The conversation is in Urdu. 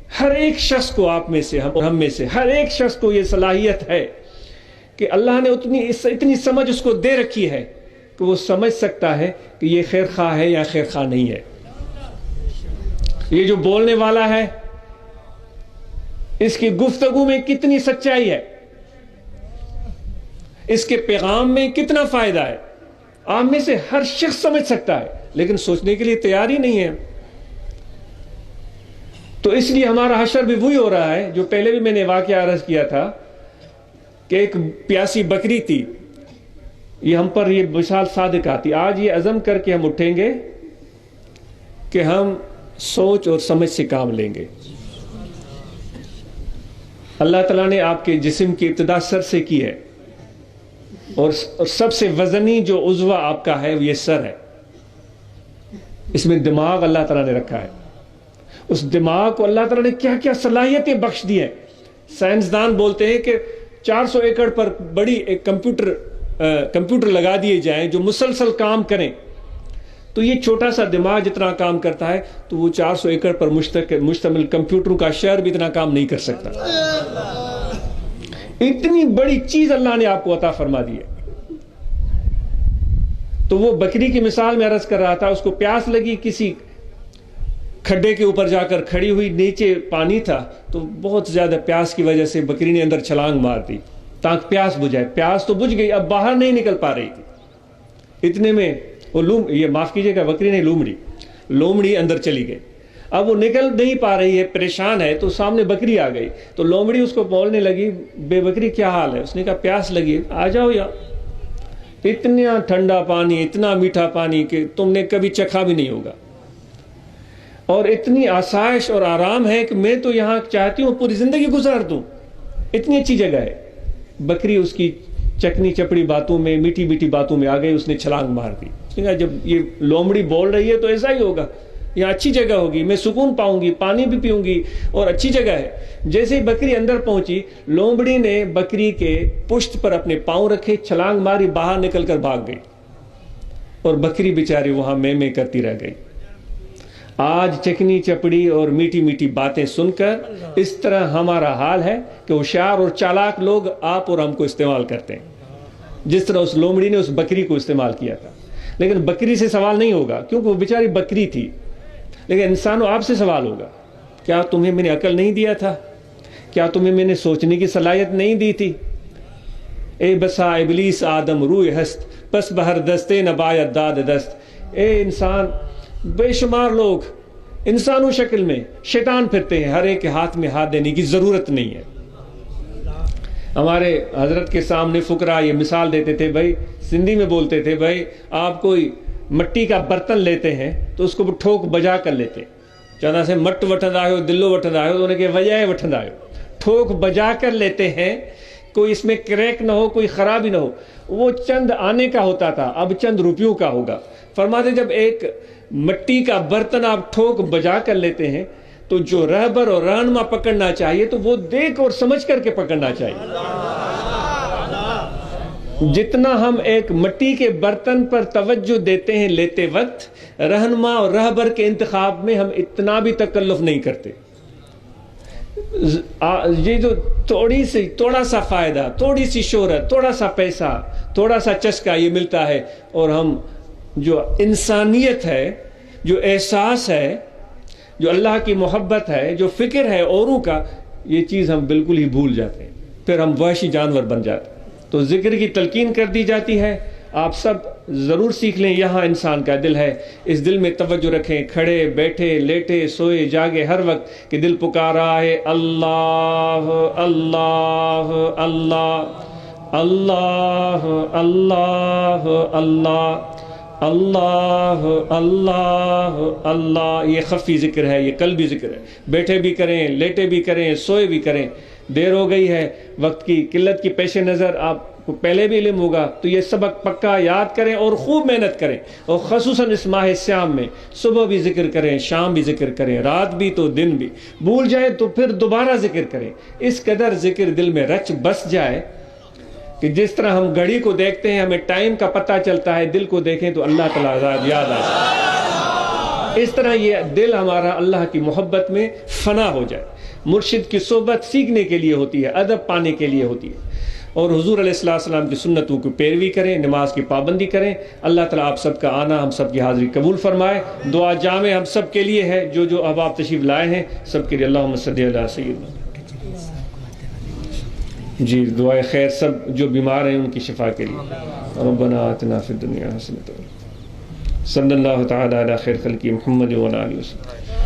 ہر ایک شخص کو، آپ میں سے، ہم میں سے ہر ایک شخص کو یہ صلاحیت ہے کہ اللہ نے اتنی سمجھ اس کو دے رکھی ہے کہ وہ سمجھ سکتا ہے کہ یہ خیر خواہ ہے یا خیر خواہ نہیں ہے. یہ جو بولنے والا ہے اس کی گفتگو میں کتنی سچائی ہے، اس کے پیغام میں کتنا فائدہ ہے، آپ میں سے ہر شخص سمجھ سکتا ہے، لیکن سوچنے کے لیے تیار ہی نہیں ہے. تو اس لیے ہمارا حشر بھی وہی ہو رہا ہے جو پہلے بھی میں نے واقعہ عرض کیا تھا کہ ایک پیاسی بکری تھی. یہ ہم پر یہ مثال صادق آتی. آج یہ عزم کر کے ہم اٹھیں گے کہ ہم سوچ اور سمجھ سے کام لیں گے. اللہ تعالیٰ نے آپ کے جسم کی ابتدا سر سے کی ہے، اور سب سے وزنی جو عضو آپ کا ہے یہ سر ہے. اس میں دماغ اللہ تعالیٰ نے رکھا ہے. اس دماغ کو اللہ تعالیٰ نے کیا کیا صلاحیتیں بخش دی ہیں. سائنسدان بولتے ہیں کہ 400 ایکڑ پر بڑی ایک کمپیوٹر لگا دیے جائیں جو مسلسل کام کریں تو یہ چھوٹا سا دماغ جتنا کام کرتا ہے تو وہ 400 ایکڑ پر مشتمل کمپیوٹروں کا شہر بھی اتنا کام نہیں کر سکتا. اتنی بڑی چیز اللہ نے آپ کو عطا فرما دی ہے. تو وہ بکری کی مثال میں عرض کر رہا تھا، اس کو پیاس لگی، کسی کھڈے کے اوپر جا کر کھڑی ہوئی، نیچے پانی تھا تو بہت زیادہ پیاس کی وجہ سے بکری نے اندر چھلانگ مار دی تاکہ پیاس بجھائے. پیاس تو بجھ گئی، اب باہر نہیں نکل پا رہی تھی. اتنے میں وہ معاف کیجئے گا، بکری نہیں، لومڑی اندر چلی گئی. اب وہ نکل نہیں پا رہی ہے، پریشان ہے، تو سامنے بکری آ گئی. تو لومڑی اس کو بولنے لگی، بے بکری کیا حال ہے؟ اس نے کہا پیاس لگی، آ جاؤ یہاں. اتنا ٹھنڈا پانی، اتنا میٹھا پانی کہ تم نے کبھی چکھا بھی نہیں ہوگا، اور اتنی آسائش اور آرام ہے کہ میں تو یہاں چاہتی ہوں پوری زندگی گزار دوں، اتنی اچھی جگہ ہے. بکری اس کی چکنی چپڑی باتوں میں، میٹھی میٹھی باتوں میں آ گئی، اس نے چھلانگ مار دی. اس نے کہا جب یہ لومڑی بول رہی ہے تو ایسا ہی ہوگا، یہاں اچھی جگہ ہوگی، میں سکون پاؤں گی، پانی بھی پیوں گی اور اچھی جگہ ہے. جیسے ہی بکری اندر پہنچی، لومڑی نے بکری کے پشت پر اپنے پاؤں رکھے، چھلانگ ماری، باہر نکل کر بھاگ گئی، اور بکری بیچاری وہاں میں کرتی رہ گئی. آج چکنی چپڑی اور میٹھی میٹھی باتیں سن کر اس طرح ہمارا حال ہے کہ ہوشیار اور چالاک لوگ آپ اور ہم کو استعمال کرتے ہیں، جس طرح اس لومڑی نے اس بکری کو استعمال کیا تھا. لیکن بکری سے سوال نہیں ہوگا کیونکہ وہ بیچاری بکری تھی، لیکن انسانوں آپ سے سوال ہوگا، کیا تمہیں میں نے عقل نہیں دیا تھا؟ کیا تمہیں میں نے سوچنے کی صلاحیت نہیں دی تھی؟ اے بسا ابلیس آدم روح ہست، پس بہر دستے نبایت داد دست. اے انسان، بے شمار لوگ انسانوں شکل میں شیطان پھرتے ہیں، ہر ایک کے ہاتھ میں ہاتھ دینے کی ضرورت نہیں ہے. ہمارے حضرت کے سامنے فقراء یہ مثال دیتے تھے، بھائی سندھی میں بولتے تھے، بھائی آپ کوئی مٹی کا برتن لیتے ہیں تو اس کو ٹھوک بجا کر لیتے. چاہتا سے مٹ وٹھند آئے ہو، دلو وٹھند آئے ہو، تو انہیں کہ وجہ وٹھند آئے ہو. ٹھوک بجا کر لیتے ہیں، کوئی اس میں کریک نہ ہو، کوئی خرابی نہ ہو. وہ چند آنے کا ہوتا تھا، اب چند روپیوں کا ہوگا. فرماتے جب ایک مٹی کا برتن آپ ٹھوک بجا کر لیتے ہیں تو جو رہبر اور رہنما پکڑنا چاہیے تو وہ دیکھ اور سمجھ کر کے پکڑنا چاہیے. جتنا ہم ایک مٹی کے برتن پر توجہ دیتے ہیں لیتے وقت، رہنما اور رہبر کے انتخاب میں ہم اتنا بھی تکلف نہیں کرتے. یہ جو تھوڑا سا فائدہ، تھوڑی سی شہرت، تھوڑا سا پیسہ، تھوڑا سا چسکا یہ ملتا ہے، اور ہم جو انسانیت ہے، جو احساس ہے، جو اللہ کی محبت ہے، جو فکر ہے اوروں کا، یہ چیز ہم بالکل ہی بھول جاتے ہیں. پھر ہم وحشی جانور بن جاتے ہیں. تو ذکر کی تلقین کر دی جاتی ہے، آپ سب ضرور سیکھ لیں. یہاں انسان کا دل ہے، اس دل میں توجہ رکھیں. کھڑے بیٹھے لیٹے سوئے جاگے ہر وقت کہ دل پکارا ہے اللہ اللہ اللہ اللہ اللہ اللہ اللہ اللہ اللہ. یہ خفی ذکر ہے، یہ قلبی ذکر ہے. بیٹھے بھی کریں، لیٹے بھی کریں، سوئے بھی کریں. دیر ہو گئی ہے، وقت کی قلت کی پیش نظر آپ کو پہلے بھی علم ہوگا تو یہ سبق پکا یاد کریں اور خوب محنت کریں. اور خصوصاً اس ماہ سیام میں صبح بھی ذکر کریں، شام بھی ذکر کریں، رات بھی تو دن بھی. بھول جائیں تو پھر دوبارہ ذکر کریں. اس قدر ذکر دل میں رچ بس جائے کہ جس طرح ہم گھڑی کو دیکھتے ہیں ہمیں ٹائم کا پتہ چلتا ہے، دل کو دیکھیں تو اللہ تعالیٰ یاد آ جائے. اس طرح یہ دل ہمارا اللہ کی محبت میں فنا ہو جائے. مرشد کی صحبت سیکھنے کے لیے ہوتی ہے، ادب پانے کے لیے ہوتی ہے، اور حضور علیہ السلام کی سنتوں کی پیروی کریں، نماز کی پابندی کریں. اللہ تعالیٰ آپ سب کا آنا، ہم سب کی حاضری قبول فرمائے. دعا جامع ہم سب کے لیے ہے، جو احباب تشریف لائے ہیں سب کے لیے. اللہم صلی علی سیدنا. جی دعائے خیر سب جو بیمار ہیں ان کی شفا کے لیے. ربنا آتنا فی الدنیا حسنۃ. صلی اللہ تعالی علی خیر خلقہ محمد و علی آلہ وسلم.